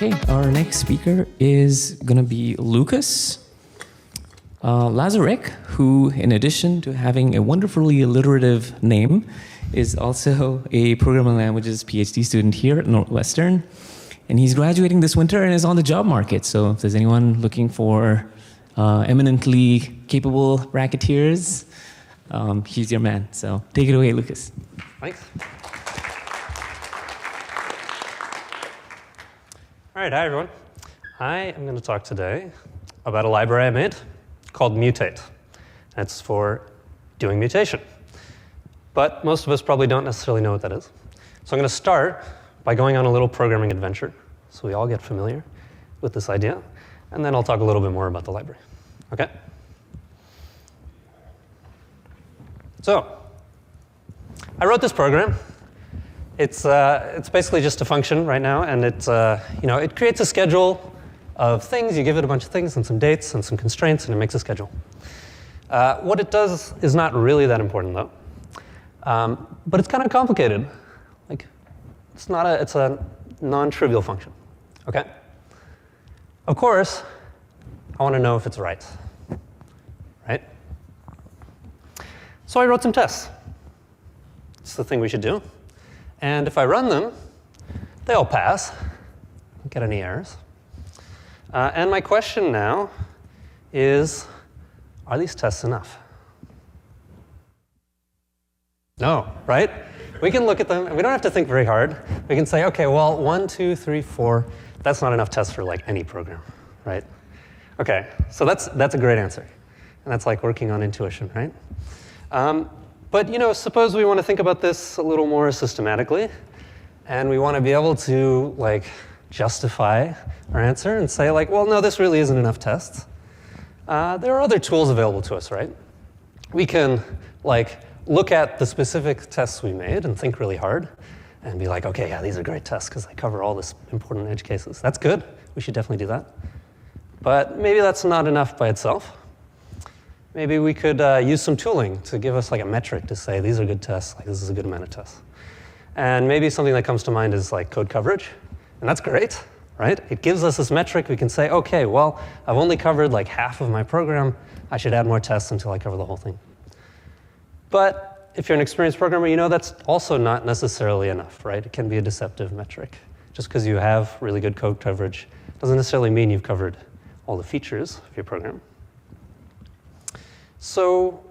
Okay, our next speaker is going to be Lukas. Lazarek, who, in addition to having a wonderfully alliterative name, is also a programming languages PhD student here at Northwestern. And he's graduating this winter and is on the job market. So if there's anyone looking for eminently capable racketeers, he's your man. So take it away, Lukas. Thanks. All right, hi everyone. I am going to talk today about a library I made called Mutate. It's for doing mutation. But most of us probably don't necessarily know what that is. So I'm going to start by going on a little programming adventure so we all get familiar with this idea. And then I'll talk a little bit more about the library. OK? So I wrote this program. It's basically just a function right now, and it creates a schedule of things. You give it a bunch of things and some dates and some constraints, and it makes a schedule. What it does is not really that important, though. But it's kind of complicated. Like, it's a non-trivial function. OK? Of course, I want to know if it's right. Right? So I wrote some tests. It's the thing we should do. And if I run them, they all pass. Don't get any errors. And my question now is, are these tests enough? No, right? We can look at them, and we don't have to think very hard. We can say, OK, well, 1, 2, 3, 4, that's not enough tests for like any program, right? OK, so that's a great answer. And that's like working on intuition, right? But suppose we want to think about this a little more systematically, and we want to be able to like justify our answer and say like, well, no, this really isn't enough tests. There are other tools available to us, right? We can like look at the specific tests we made and think really hard and be like, OK, yeah, these are great tests because they cover all this important edge cases. That's good. We should definitely do that. But maybe that's not enough by itself. Maybe we could use some tooling to give us like a metric to say these are good tests, like this is a good amount of tests. And maybe something that comes to mind is like code coverage. And that's great, right? It gives us this metric. We can say, OK, well, I've only covered like half of my program. I should add more tests until I cover the whole thing. But if you're an experienced programmer, you know that's also not necessarily enough, right? It can be a deceptive metric. Just because you have really good code coverage doesn't necessarily mean you've covered all the features of your program. So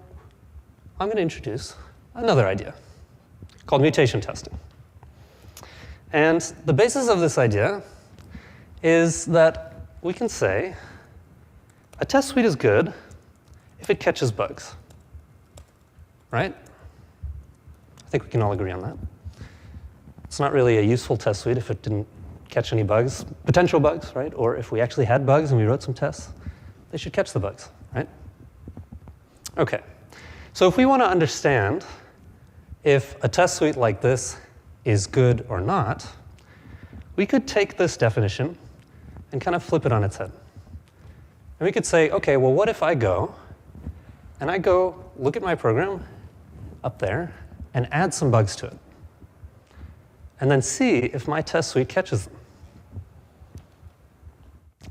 I'm going to introduce another idea called mutation testing. And the basis of this idea is that we can say a test suite is good if it catches bugs. Right? I think we can all agree on that. It's not really a useful test suite if it didn't catch any bugs, potential bugs, right? Or if we actually had bugs and we wrote some tests, they should catch the bugs, right? OK, so if we want to understand if a test suite like this is good or not, we could take this definition and kind of flip it on its head. And we could say, OK, well, what if I go and I go look at my program up there and add some bugs to it, and then see if my test suite catches them.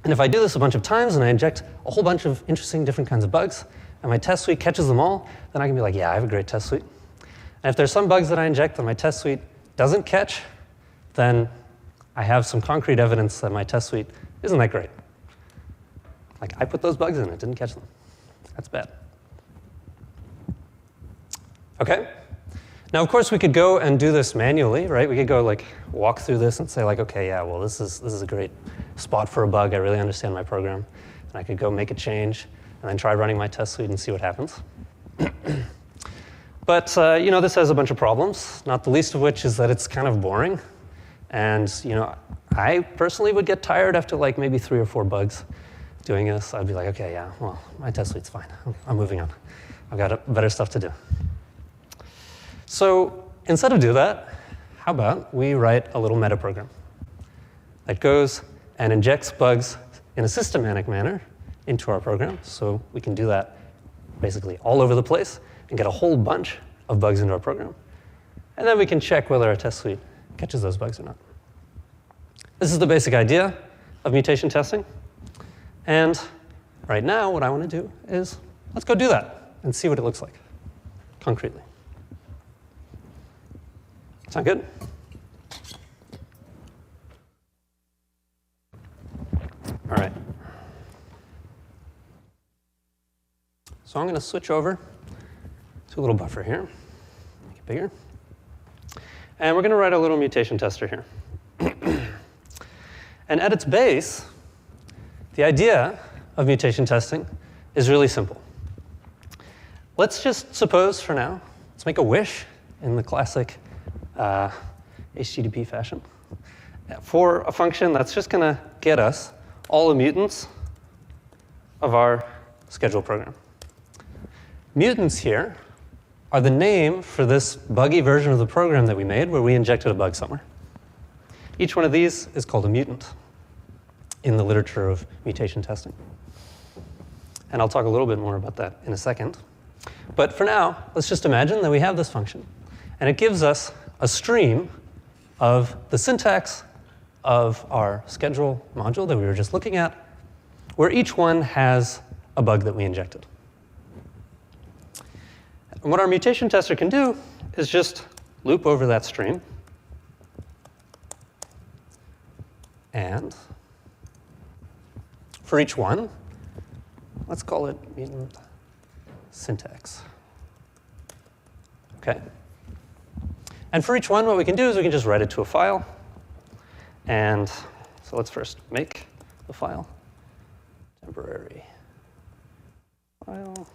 And if I do this a bunch of times and I inject a whole bunch of interesting different kinds of bugs, and my test suite catches them all, then I can be like, yeah, I have a great test suite. And if there's some bugs that I inject that my test suite doesn't catch, then I have some concrete evidence that my test suite isn't that great. Like, I put those bugs in, it didn't catch them. That's bad. OK? Now, of course, we could go and do this manually, right? We could go like walk through this and say like, OK, yeah, well, this is a great spot for a bug. I really understand my program. And I could go make a change and then try running my test suite and see what happens. But this has a bunch of problems, not the least of which is that it's kind of boring. And I personally would get tired after like maybe 3 or 4 bugs doing this. I'd be like, OK, yeah, well, my test suite's fine. I'm moving on. I've got better stuff to do. So instead of do that, how about we write a little meta program that goes and injects bugs in a systematic manner into our program. So we can do that basically all over the place and get a whole bunch of bugs into our program. And then we can check whether our test suite catches those bugs or not. This is the basic idea. of mutation testing. And right now, what I want to do is let's go do that and see what it looks like concretely. Sound good? All right. So I'm going to switch over to a little buffer here, make it bigger. And we're going to write a little mutation tester here. And at its base, the idea of mutation testing is really simple. Let's just suppose for now, let's make a wish in the classic HTTP fashion for a function that's just going to get us all the mutants of our schedule program. Mutants here are the name for this buggy version of the program that we made where we injected a bug somewhere. Each one of these is called a mutant in the literature of mutation testing. And I'll talk a little bit more about that in a second. But for now, let's just imagine that we have this function. And it gives us a stream of the syntax of our schedule module that we were just looking at, where each one has a bug that we injected. And what our mutation tester can do is just loop over that stream and for each one, let's call it mutant syntax. Okay. And for each one, what we can do is we can just write it to a file. And so let's first make the file. Temporary file.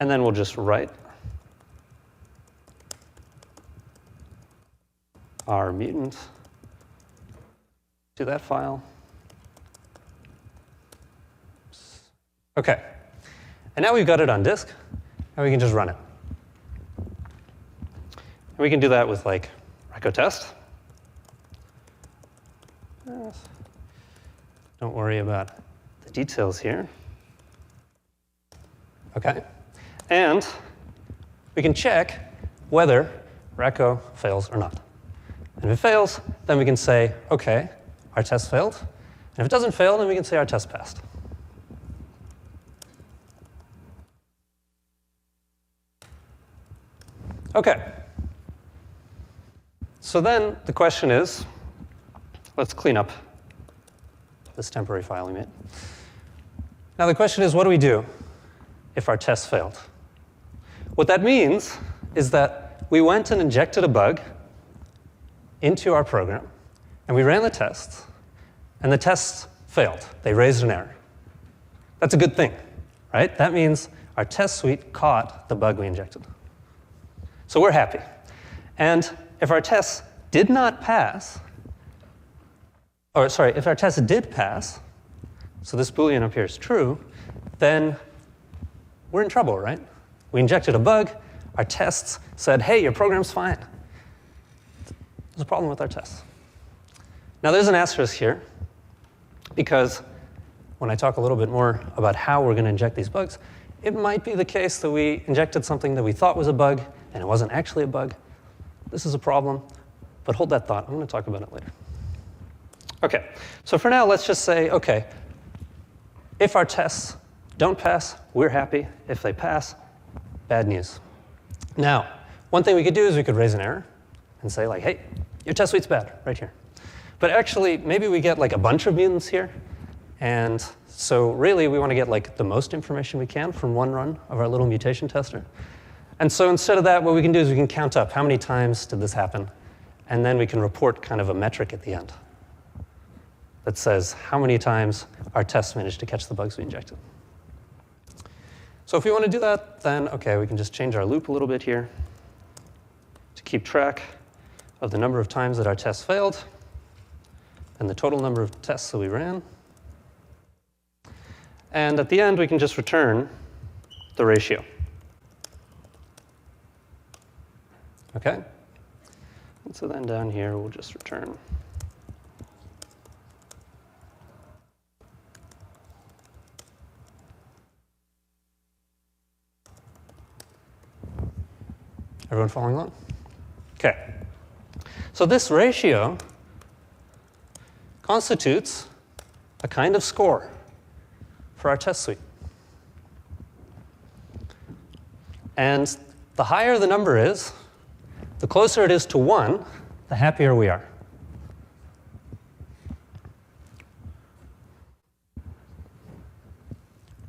And then we'll just write our mutant to that file. OK. And now we've got it on disk, and we can just run it. And we can do that with like RacketCon. Don't worry about the details here. OK. And we can check whether Racco fails or not. And if it fails, then we can say, OK, our test failed. And if it doesn't fail, then we can say our test passed. OK. So then the question is, let's clean up this temporary file we made. Now the question is, what do we do if our test failed? What that means is that we went and injected a bug into our program, and we ran the tests, and the tests failed. They raised an error. That's a good thing, right? That means our test suite caught the bug we injected. So we're happy. And if our tests did not pass, or sorry, if our test did pass, so this Boolean up here is true, then we're in trouble, right? We injected a bug. Our tests said, hey, your program's fine. There's a problem with our tests. Now, there's an asterisk here, because when I talk a little bit more about how we're going to inject these bugs, it might be the case that we injected something that we thought was a bug, and it wasn't actually a bug. This is a problem, but hold that thought. I'm going to talk about it later. OK, so for now, let's just say, OK, if our tests don't pass, we're happy. If they pass, bad news. Now, one thing we could do is we could raise an error and say, like, hey, your test suite's bad, right here. But actually, maybe we get like a bunch of mutants here. And so really, we want to get like the most information we can from one run of our little mutation tester. And so instead of that, what we can do is we can count up how many times did this happen. And then we can report kind of a metric at the end that says how many times our tests managed to catch the bugs we injected. So if we want to do that, then OK, we can just change our loop a little bit here to keep track of the number of times that our tests failed and the total number of tests that we ran. And at the end, we can just return the ratio. OK? And so then down here, we'll just return Everyone following along? OK. So this ratio constitutes a kind of score for our test suite. And the higher the number is, the closer it is to 1, the happier we are.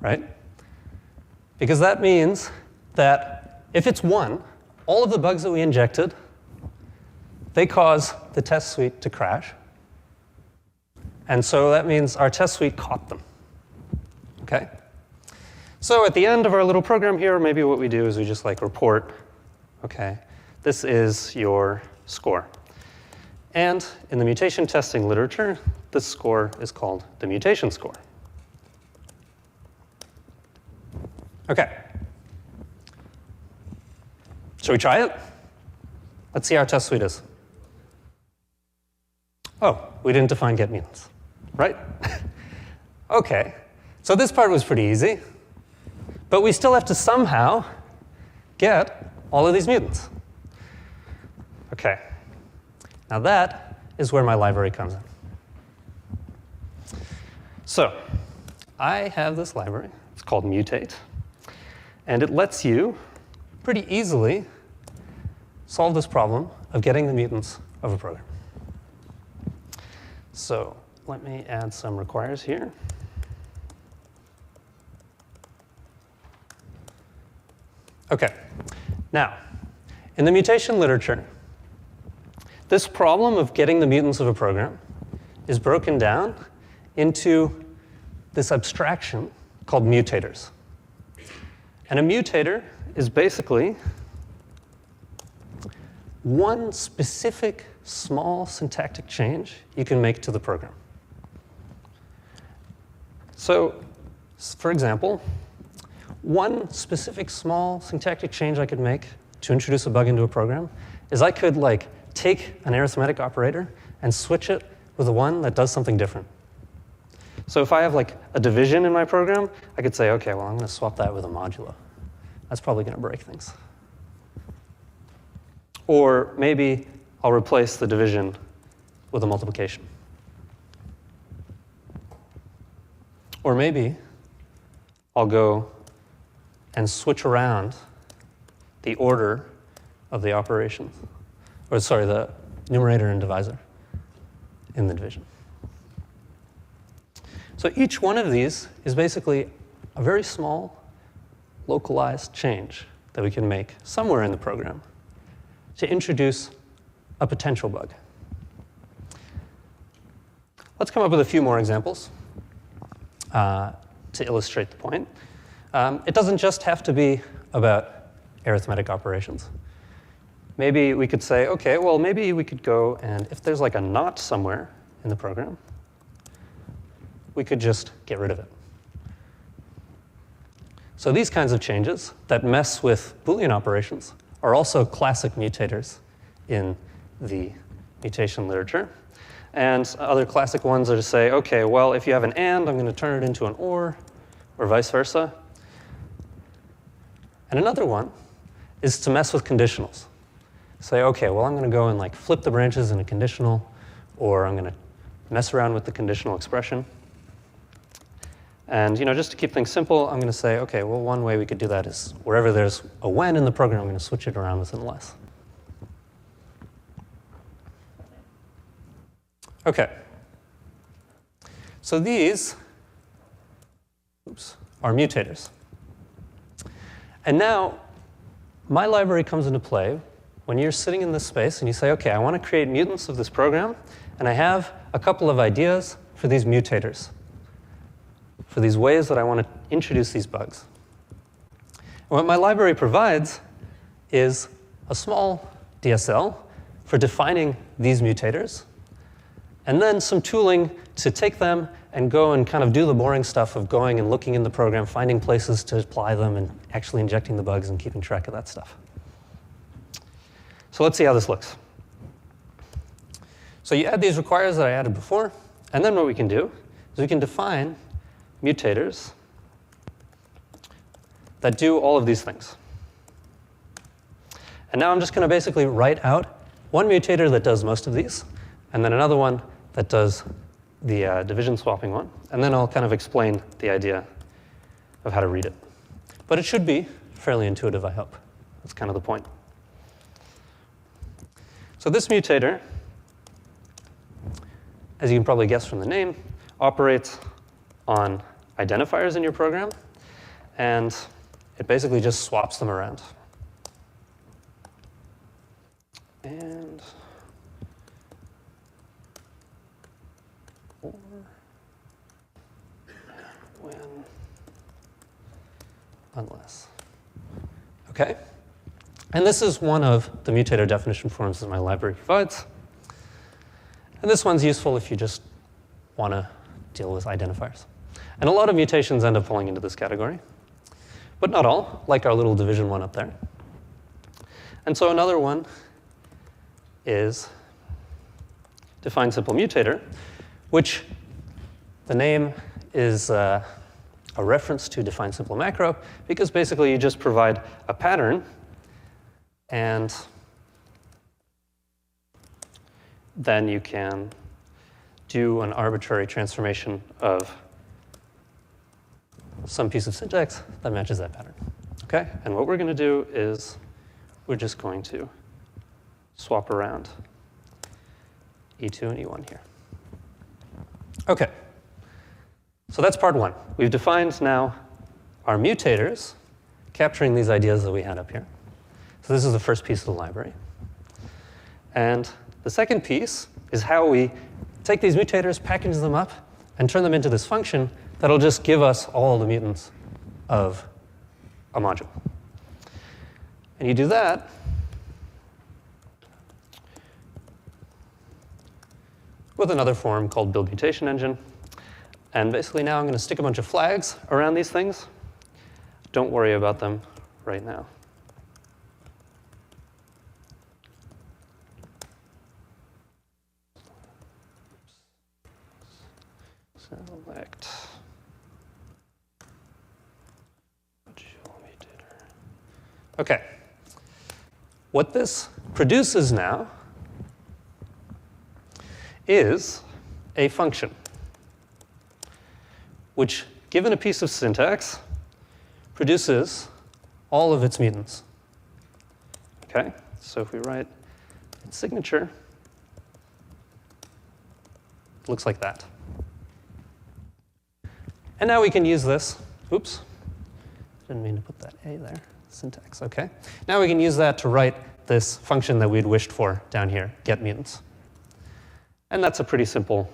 Right? Because that means that if it's 1, all of the bugs that we injected, they cause the test suite to crash. And so that means our test suite caught them. Okay? So at the end of our little program here, maybe what we do is we just like report, okay, this is your score. And in the mutation testing literature, this score is called the mutation score. Okay. Shall we try it? Let's see how our test suite is. Oh, we didn't define get mutants, right? Okay. So this part was pretty easy. But we still have to somehow get all of these mutants. Okay. Now that is where my library comes in. So I have this library. It's called Mutate. And it lets you pretty easily solve this problem of getting the mutants of a program. So let me add some requires here. Okay. Now, in the mutation literature, this problem of getting the mutants of a program is broken down into this abstraction called mutators. And a mutator is basically one specific small syntactic change you can make to the program. So, for example, one specific small syntactic change I could make to introduce a bug into a program is I could like take an arithmetic operator and switch it with one that does something different. So if I have like a division in my program, I could say, okay, well, I'm going to swap that with a modulo. That's probably going to break things. Or maybe I'll replace the division with a multiplication. Or maybe I'll go and switch around the order of the operations, or sorry, the numerator and divisor in the division. So each one of these is basically a very small, localized change that we can make somewhere in the program to introduce a potential bug. Let's come up with a few more examples to illustrate the point. It doesn't just have to be about arithmetic operations. Maybe we could say, okay, well, maybe we could go and if there's like a not somewhere in the program, we could just get rid of it. So these kinds of changes that mess with Boolean operations are also classic mutators in the mutation literature. And other classic ones are to say, okay, well, if you have an and, I'm going to turn it into an or vice versa. And another one is to mess with conditionals. Say, okay, well, I'm going to go and like flip the branches in a conditional, or I'm going to mess around with the conditional expression. And just to keep things simple, I'm going to say, okay, well, one way we could do that is wherever there's a when in the program, I'm going to switch it around with unless. Okay. So these are mutators. And now, my library comes into play when you're sitting in this space and you say, okay, I want to create mutants of this program, and I have a couple of ideas for these mutators, for these ways that I want to introduce these bugs. And what my library provides is a small DSL for defining these mutators, and then some tooling to take them and go and kind of do the boring stuff of going and looking in the program, finding places to apply them, and actually injecting the bugs and keeping track of that stuff. So let's see how this looks. So you add these requires that I added before, and then what we can do is we can define mutators that do all of these things. And now I'm just going to basically write out one mutator that does most of these, and then another one that does the division swapping one, and then I'll kind of explain the idea of how to read it. But it should be fairly intuitive, I hope. That's kind of the point. So this mutator, as you can probably guess from the name, operates on identifiers in your program, and it basically just swaps them around. And or when unless. Okay. And this is one of the mutator definition forms that my library provides. And this one's useful if you just want to deal with identifiers. And a lot of mutations end up falling into this category, but not all, like our little division one up there. And so another one is define simple mutator, which the name is a reference to define simple macro, because basically you just provide a pattern and then you can do an arbitrary transformation of some piece of syntax that matches that pattern. Okay? And what we're going to do is we're just going to swap around E2 and E1 here. Okay. So that's part one. We've defined now our mutators, capturing these ideas that we had up here. So this is the first piece of the library. And the second piece is how we take these mutators, package them up, and turn them into this function that'll just give us all the mutants of a module. And you do that with another form called build mutation engine. And basically now I'm going to stick a bunch of flags around these things. Don't worry about them right now. Select module mutator. Okay. What this produces now is a function which, given a piece of syntax, produces all of its mutants. Okay? So if we write its signature, it looks like that. And now we can use this. Oops. Didn't mean to put that A there. Syntax, okay. Now we can use that to write this function that we'd wished for down here, get mutants. And that's a pretty simple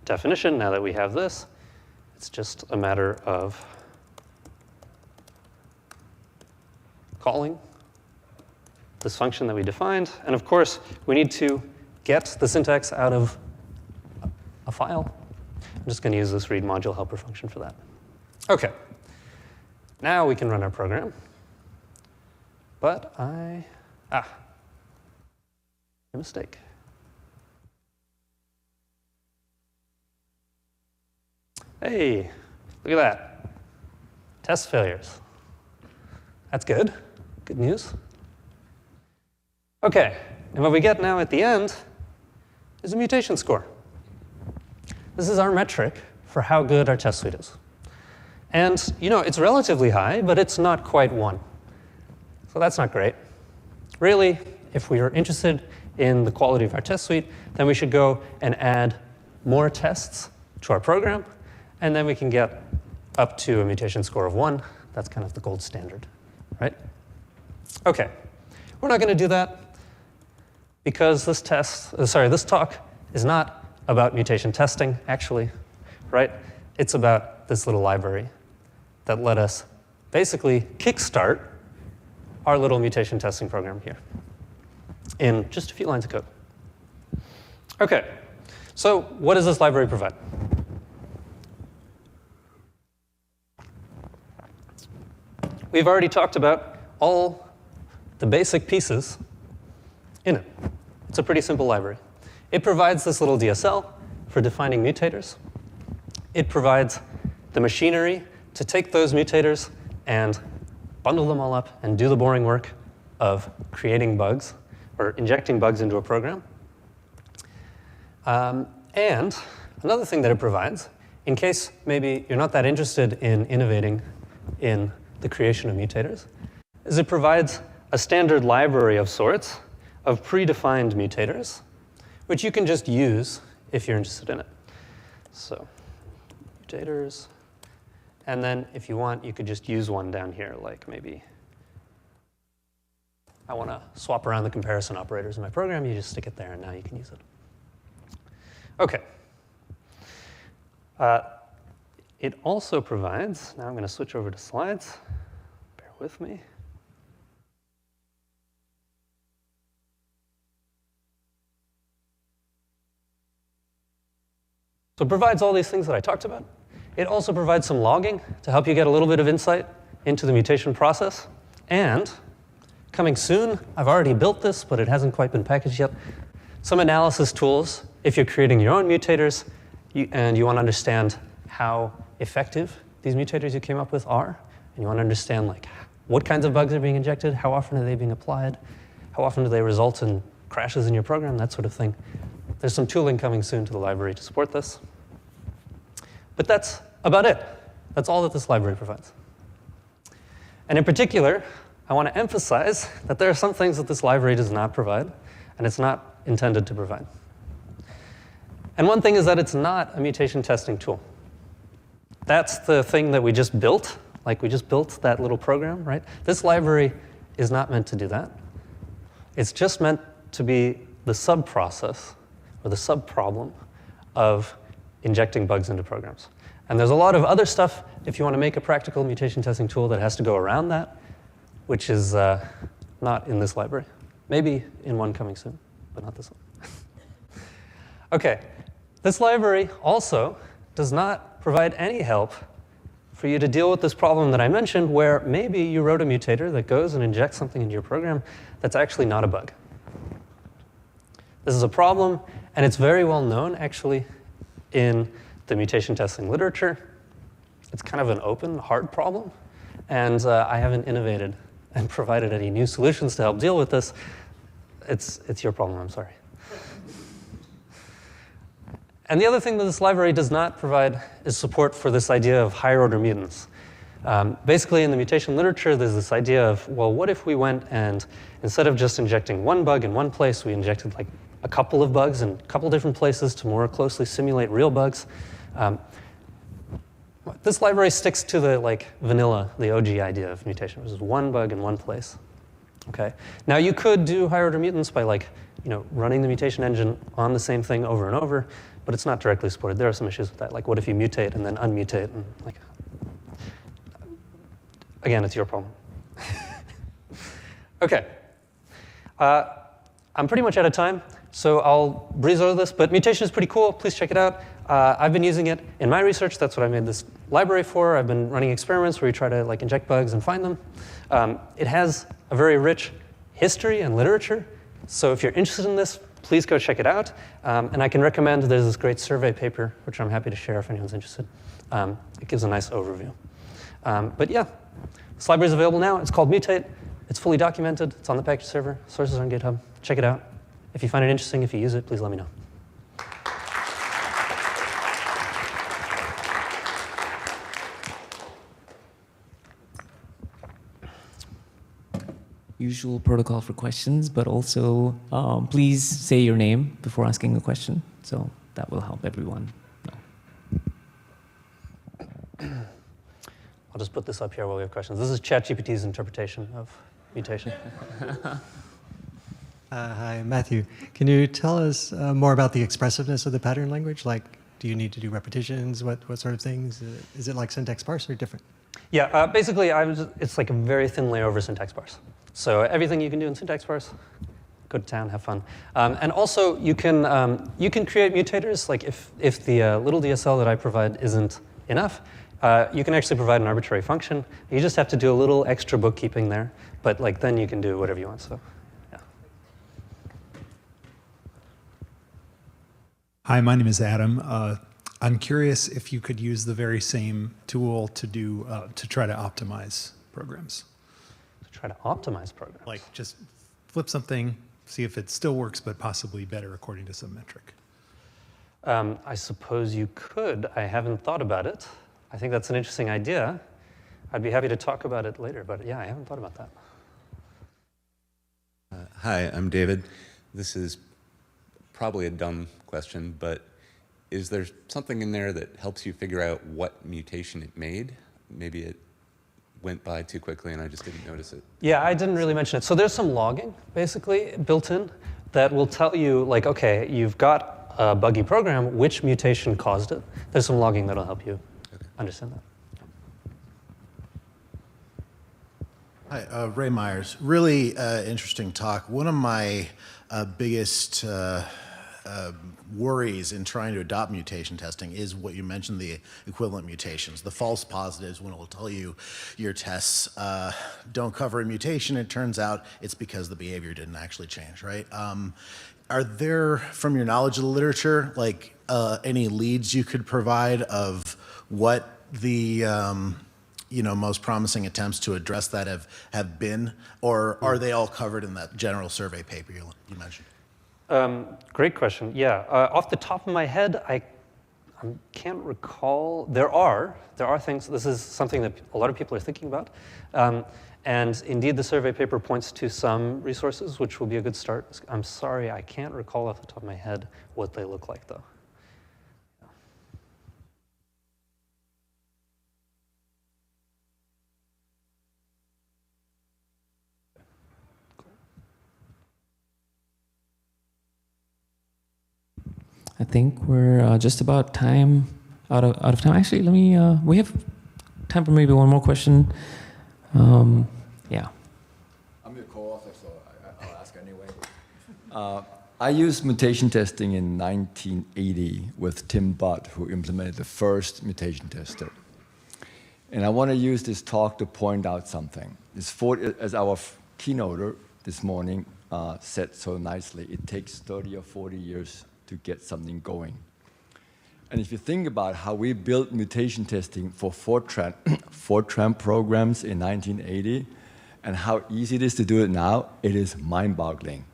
definition. Now that we have this, it's just a matter of calling this function that we defined. And of course, we need to get the syntax out of a file. I'm just going to use this read module helper function for that. Okay. Now we can run our program. But a mistake. Hey, look at that. Test failures. That's good. Good news. Okay, and what we get now at the end is a mutation score. This is our metric for how good our test suite is. And it's relatively high, but it's not quite 1. So that's not great. Really, if we are interested in the quality of our test suite, then we should go and add more tests to our program, and then we can get up to a mutation score of 1. That's kind of the gold standard, right? Okay, we're not going to do that because this talk is not about mutation testing, actually, right? It's about this little library that let us basically kickstart our little mutation testing program here in just a few lines of code. Okay, so what does this library provide? We've already talked about all the basic pieces in it. It's a pretty simple library. It provides this little DSL for defining mutators. It provides the machinery to take those mutators and bundle them all up and do the boring work of creating bugs or injecting bugs into a program. And another thing that it provides, in case maybe you're not that interested in innovating in the creation of mutators, is it provides a standard library of sorts of predefined mutators, which you can just use if you're interested in it. So mutators, and then if you want, you could just use one down here, like maybe I want to swap around the comparison operators in my program. You just stick it there, and now you can use it. OK. It also provides, now I'm going to switch over to slides. Bear with me. So it provides all these things that I talked about. It also provides some logging to help you get a little bit of insight into the mutation process. And coming soon, I've already built this, but it hasn't quite been packaged yet, some analysis tools if you're creating your own mutators and you want to understand how effective these mutators you came up with are, and you want to understand like what kinds of bugs are being injected, how often are they being applied, how often do they result in crashes in your program, that sort of thing. There's some tooling coming soon to the library to support this. But that's about it. That's all that this library provides. And in particular, I want to emphasize that there are some things that this library does not provide, and it's not intended to provide. And one thing is that it's not a mutation testing tool. That's the thing that we just built. Like we just built that little program, right? This library is not meant to do that. It's just meant to be the sub-process or the sub-problem of injecting bugs into programs. And there's a lot of other stuff if you want to make a practical mutation testing tool that has to go around that, which is not in this library. Maybe in one coming soon, but not this one. OK, this library also does not provide any help for you to deal with this problem that I mentioned, where maybe you wrote a mutator that goes and injects something into your program that's actually not a bug. This is a problem, and it's very well known, actually, in the mutation testing literature. It's kind of an open, hard problem, and I haven't innovated and provided any new solutions to help deal with this. It's your problem, I'm sorry. And the other thing that this library does not provide is support for this idea of higher order mutants. Basically, in the mutation literature, there's this idea of, well, what if we went and instead of just injecting one bug in one place, we injected like a couple of bugs in a couple different places to more closely simulate real bugs. This library sticks to the vanilla, the OG idea of mutation, which is one bug in one place. Okay. Now you could do higher order mutants by running the mutation engine on the same thing over and over, but it's not directly supported. There are some issues with that. Like, what if you mutate and then unmutate? And again, it's your problem. Okay. I'm pretty much out of time, so I'll breeze over this. But mutation is pretty cool. Please check it out. I've been using it in my research. That's what I made this library for. I've been running experiments where you try to inject bugs and find them. It has a very rich history and literature. So if you're interested in this, please go check it out. And I can recommend there's this great survey paper, which I'm happy to share if anyone's interested. It gives a nice overview. But yeah, this library is available now. It's called Mutate. It's fully documented. It's on the package server. Sources are on GitHub. Check it out. If you find it interesting, if you use it, please let me know. Usual protocol for questions, but also please say your name before asking a question. So that will help everyone know. I'll just put this up here while we have questions. This is ChatGPT's interpretation of mutation. Hi, Matthew. Can you tell us more about the expressiveness of the pattern language? Like, do you need to do repetitions? What sort of things? Is it like syntax parse or different? Yeah, basically, it's like a very thin layer over syntax parse. So everything you can do in syntax parse, go to town, have fun. And also, you can create mutators. Like if the little DSL that I provide isn't enough, you can actually provide an arbitrary function. You just have to do a little extra bookkeeping there. But then you can do whatever you want. So, yeah. Hi, my name is Adam. I'm curious if you could use the very same tool to try to optimize programs. Try to optimize programs. Like just flip something, see if it still works, but possibly better according to some metric. I suppose you could. I haven't thought about it. I think that's an interesting idea. I'd be happy to talk about it later, but yeah, I haven't thought about that. Hi, I'm David. This is probably a dumb question, but is there something in there that helps you figure out what mutation it made? Maybe it went by too quickly and I just didn't notice it. Yeah, I didn't really mention it. So there's some logging, basically, built in that will tell you, like, okay, you've got a buggy program, which mutation caused it. There's some logging that'll help you understand that. Hi, Ray Myers. Really interesting talk. One of my biggest worries in trying to adopt mutation testing is what you mentioned, the equivalent mutations, the false positives, when it will tell you your tests don't cover a mutation. It turns out it's because the behavior didn't actually change, right? Are there, from your knowledge of the literature, like any leads you could provide of what the most promising attempts to address that have been, or are they all covered in that general survey paper you mentioned? Great question. Yeah, off the top of my head, I can't recall. There are things. This is something that a lot of people are thinking about, and indeed, the survey paper points to some resources, which will be a good start. I'm sorry, I can't recall off the top of my head what they look like, though. I think we're just about out of time. Actually, let me. We have time for maybe one more question. Yeah. I'm your co-author, so I'll ask anyway. I used mutation testing in 1980 with Tim Budd, who implemented the first mutation tester. And I want to use this talk to point out something. As our keynoter this morning said so nicely, it takes 30 or 40 years to get something going. And if you think about how we built mutation testing for Fortran programs in 1980, and how easy it is to do it now, it is mind-boggling.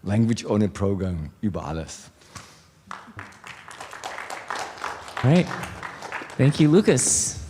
Language-only programming über alles. All right. Thank you, Lukas.